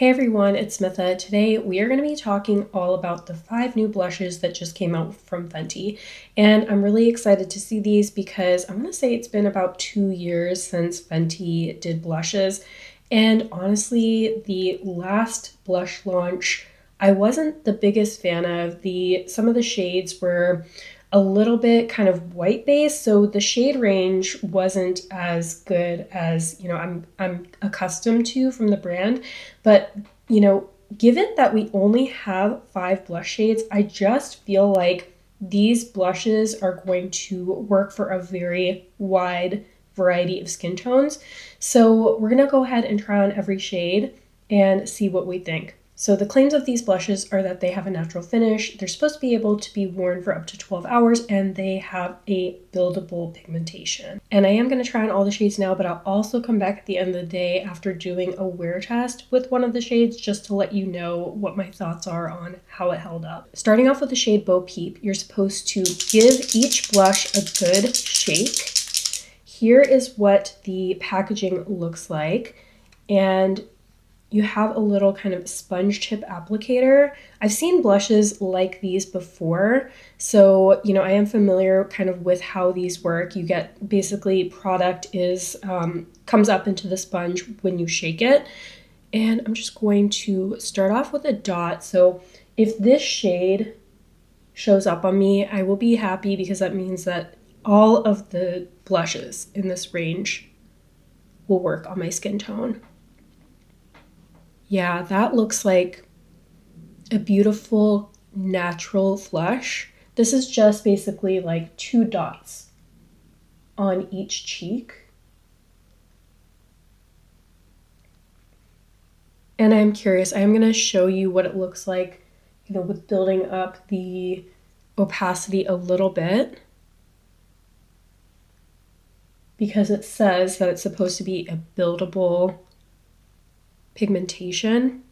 Hey everyone, it's Smitha. Today we are going to be talking all about the 5 new blushes that just came out from Fenty. And I'm really excited to see these because I'm going to say it's been about 2 years since Fenty did blushes. And honestly, the last blush launch, I wasn't the biggest fan of. Some of the shades were a little bit kind of white based, so the shade range wasn't as good as, I'm accustomed to from the brand. But, given that we only have 5 blush shades, I just feel like these blushes are going to work for a very wide variety of skin tones. So we're going to go ahead and try on every shade and see what we think. So the claims of these blushes are that they have a natural finish, they're supposed to be able to be worn for up to 12 hours, and they have a buildable pigmentation. And I am going to try on all the shades now, but I'll also come back at the end of the day after doing a wear test with one of the shades just to let you know what my thoughts are on how it held up. Starting off with the shade Peep, you're supposed to give each blush a good shake. Here is what the packaging looks like, and you have a little kind of sponge tip applicator. I've seen blushes like these before, so I am familiar kind of with how these work. You get basically product comes up into the sponge when you shake it. And I'm just going to start off with a dot. So if this shade shows up on me, I will be happy because that means that all of the blushes in this range will work on my skin tone. Yeah, that looks like a beautiful natural flush. This is just basically like 2 dots on each cheek. And I'm curious, I'm going to show you what it looks like, with building up the opacity a little bit, because it says that it's supposed to be a buildable pigmentation.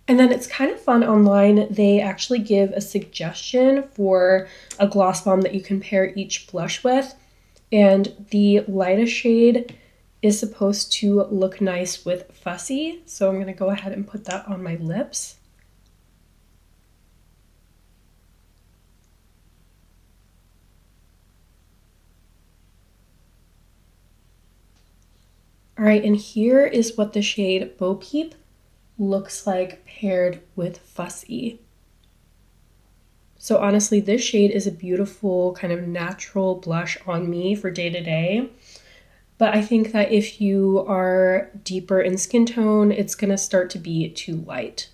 And then it's kind of fun online. They actually give a suggestion for a gloss bomb that you can pair each blush with. And the lightest shade is supposed to look nice with Fussy. So I'm going to go ahead and put that on my lips. All right, and here is what the shade Peep looks like paired with Fussy. So honestly, this shade is a beautiful kind of natural blush on me for day to day. But I think that if you are deeper in skin tone, it's going to start to be too light.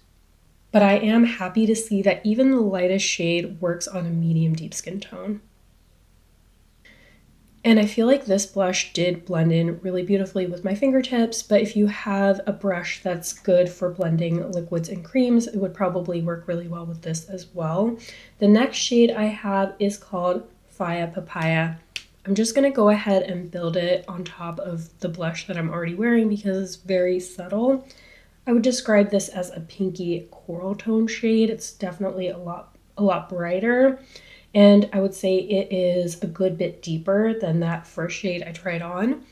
But I am happy to see that even the lightest shade works on a medium deep skin tone. And I feel like this blush did blend in really beautifully with my fingertips, but if you have a brush that's good for blending liquids and creams, it would probably work really well with this as well. The next shade I have is called Fille Papaya. I'm just going to go ahead and build it on top of the blush that I'm already wearing because it's very subtle. I would describe this as a pinky coral tone shade. It's definitely a lot brighter. And I would say it is a good bit deeper than that first shade I tried on,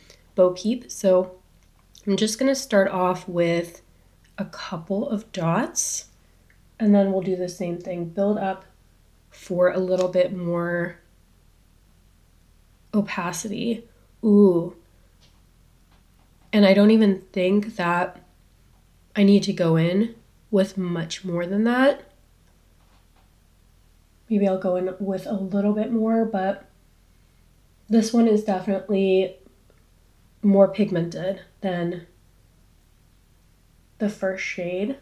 Peep. So I'm just going to start off with a couple of dots, and then we'll do the same thing, build up for a little bit more opacity. Ooh. And I don't even think that I need to go in with much more than that. Maybe I'll go in with a little bit more, but this one is definitely more pigmented than the first shade.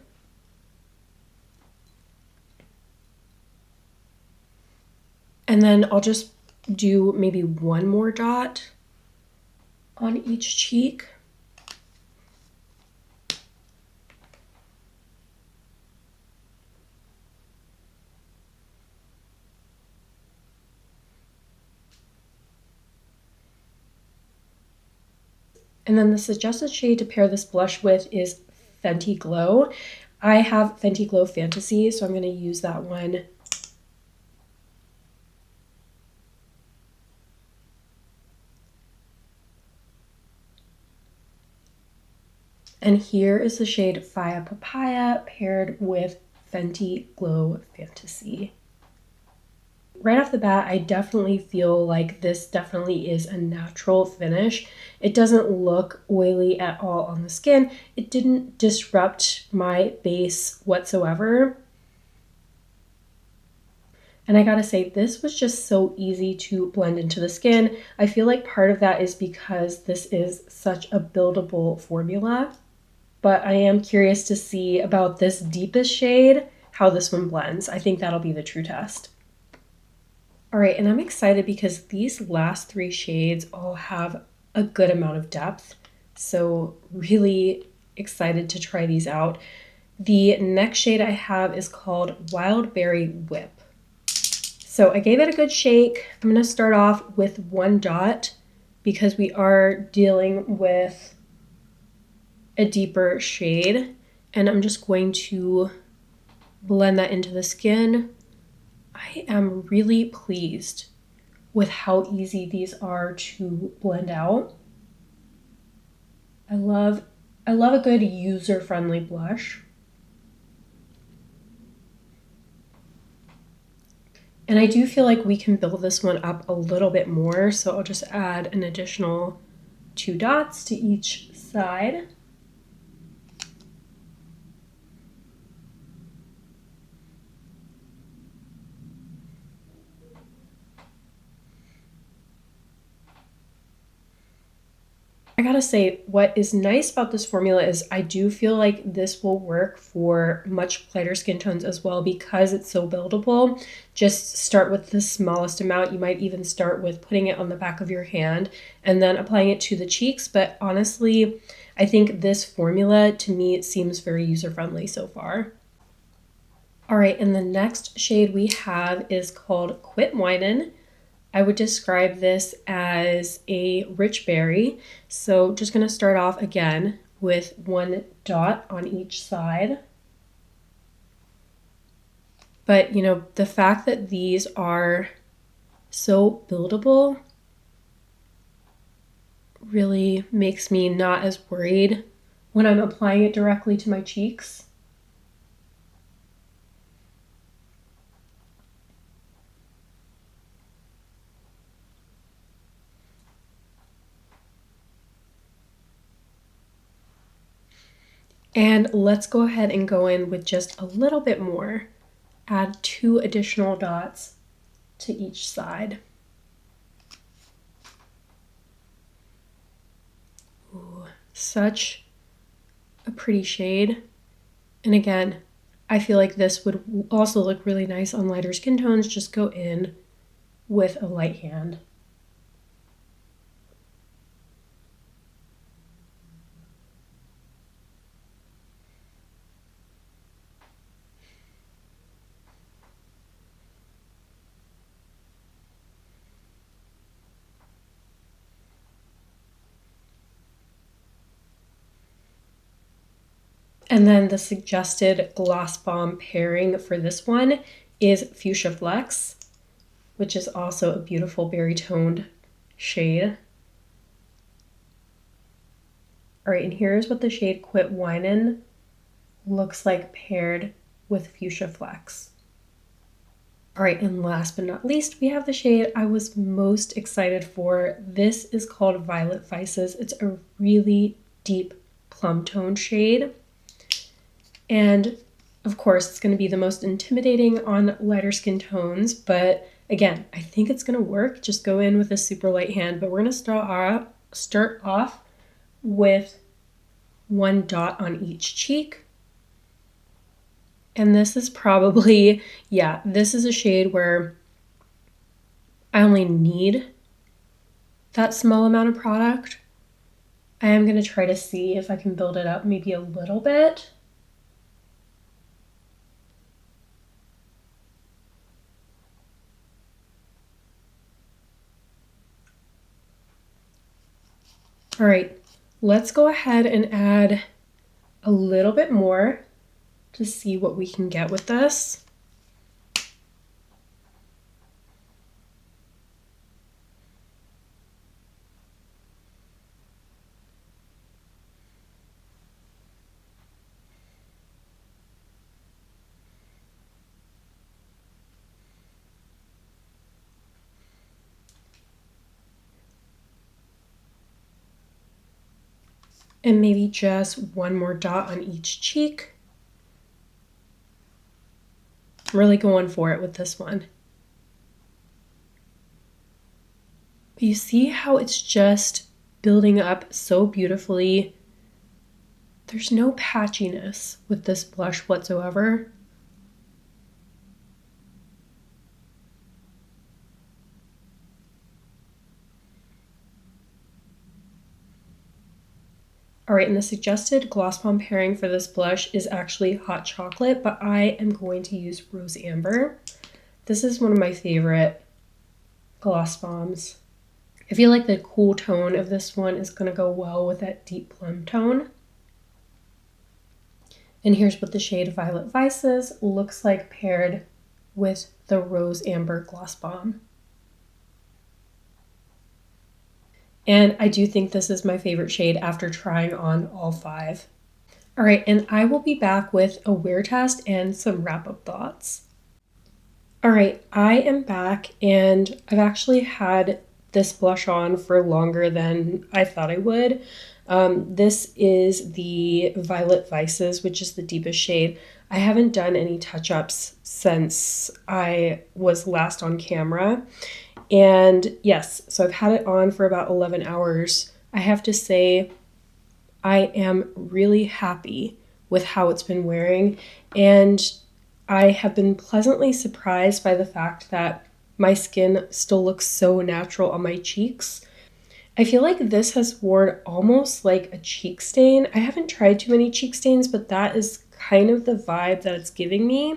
And then I'll just do maybe one more dot on each cheek. And then the suggested shade to pair this blush with is Fenty Glow. I have Fenty Glow Fantasy, so I'm going to use that one. And here is the shade Fille Papaya paired with Fenty Glow Fantasy. Right off the bat, I definitely feel like this definitely is a natural finish. It doesn't look oily at all on the skin. It didn't disrupt my base whatsoever. And I gotta say, this was just so easy to blend into the skin. I feel like part of that is because this is such a buildable formula. But I am curious to see about this deepest shade, how this one blends. I think that'll be the true test. All right, and I'm excited because these last three shades all have a good amount of depth. So really excited to try these out. The next shade I have is called Wild Berry Whip. So I gave it a good shake. I'm gonna start off with one dot because we are dealing with a deeper shade, and I'm just going to blend that into the skin. I am really pleased with how easy these are to blend out. I love a good user-friendly blush. And I do feel like we can build this one up a little bit more, so I'll just add an additional 2 dots to each side. I gotta say, what is nice about this formula is I do feel like this will work for much lighter skin tones as well because it's so buildable. Just start with the smallest amount. You might even start with putting it on the back of your hand and then applying it to the cheeks. But honestly, I think this formula to me seems very user-friendly so far. All right, and the next shade we have is called Quit Widen. I would describe this as a rich berry. So just gonna start off again with 1 dot on each side. But you know, the fact that these are so buildable really makes me not as worried when I'm applying it directly to my cheeks. And let's go ahead and go in with just a little bit more. Add 2 additional dots to each side. Ooh, such a pretty shade. And again, I feel like this would also look really nice on lighter skin tones. Just go in with a light hand. And then the suggested gloss bomb pairing for this one is Fuchsia Flex, which is also a beautiful berry toned shade. All right, and here's what the shade Quit Widen looks like paired with Fuchsia Flex. All right, and last but not least, we have the shade I was most excited for. This is called Violet Vices. It's a really deep plum tone shade. And of course, it's going to be the most intimidating on lighter skin tones, but again, I think it's going to work. Just go in with a super light hand, but we're going to start off with 1 dot on each cheek. And this is probably, yeah, this is a shade where I only need that small amount of product. I am going to try to see if I can build it up maybe a little bit. All right, let's go ahead and add a little bit more to see what we can get with this. And maybe just one more dot on each cheek. I'm really going for it with this one. But you see how it's just building up so beautifully. There's no patchiness with this blush whatsoever. Alright, and the suggested gloss bomb pairing for this blush is actually hot chocolate, but I am going to use rose amber. This is one of my favorite gloss bombs. I feel like the cool tone of this one is going to go well with that deep plum tone. And here's what the shade Violet Vices looks like paired with the rose amber gloss bomb. And I do think this is my favorite shade after trying on all 5. All right, and I will be back with a wear test and some wrap-up thoughts. All right, I am back, and I've actually had this blush on for longer than I thought I would. This is the Violet Vices, which is the deepest shade. I haven't done any touch-ups since I was last on camera. And yes, so I've had it on for about 11 hours. I have to say, I am really happy with how it's been wearing, and I have been pleasantly surprised by the fact that my skin still looks so natural on my cheeks. I feel like this has worn almost like a cheek stain. I haven't tried too many cheek stains, but that is kind of the vibe that it's giving me.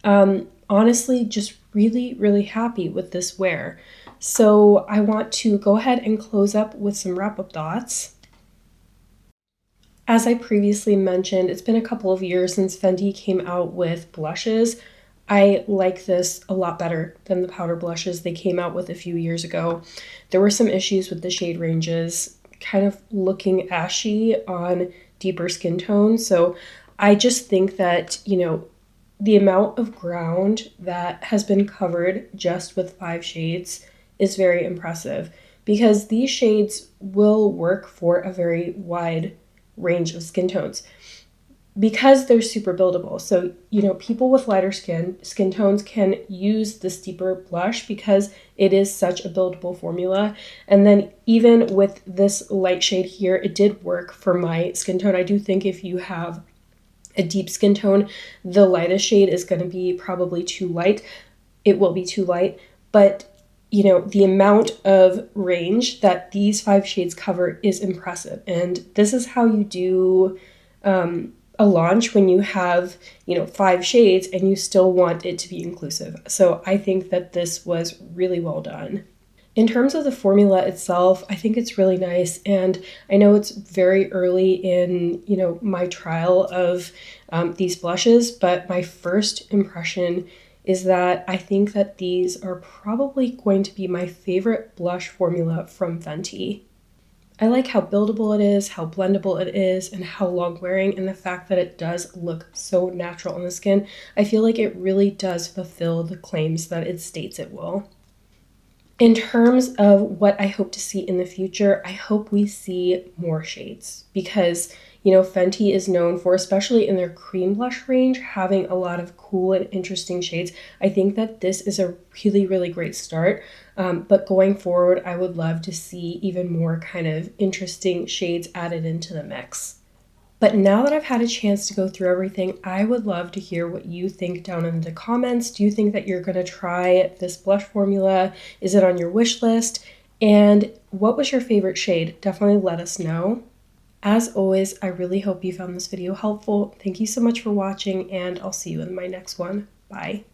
Honestly, just really, really happy with this wear. So I want to go ahead and close up with some wrap-up thoughts. As I previously mentioned, it's been a couple of years since Fenty came out with blushes. I like this a lot better than the powder blushes they came out with a few years ago. There were some issues with the shade ranges, kind of looking ashy on deeper skin tones. So I just think that, the amount of ground that has been covered just with 5 shades is very impressive, because these shades will work for a very wide range of skin tones because they're super buildable. So, people with lighter skin tones can use this deeper blush because it is such a buildable formula. And then even with this light shade here, it did work for my skin tone. I do think if you have a deep skin tone, the lightest shade is going to be probably too light. It will be too light, but the amount of range that these 5 shades cover is impressive. And this is how you do a launch when you have 5 shades and you still want it to be inclusive. So I think that this was really well done. In terms of the formula itself, I think it's really nice, and I know it's very early in, my trial of these blushes, but my first impression is that I think that these are probably going to be my favorite blush formula from Fenty. I like how buildable it is, how blendable it is, and how long wearing, and the fact that it does look so natural on the skin. I feel like it really does fulfill the claims that it states it will. In terms of what I hope to see in the future, I hope we see more shades because, Fenty is known for, especially in their cream blush range, having a lot of cool and interesting shades. I think that this is a really, really great start. But going forward, I would love to see even more kind of interesting shades added into the mix. But now that I've had a chance to go through everything, I would love to hear what you think down in the comments. Do you think that you're going to try this blush formula? Is it on your wish list? And what was your favorite shade? Definitely let us know. As always, I really hope you found this video helpful. Thank you so much for watching, and I'll see you in my next one. Bye.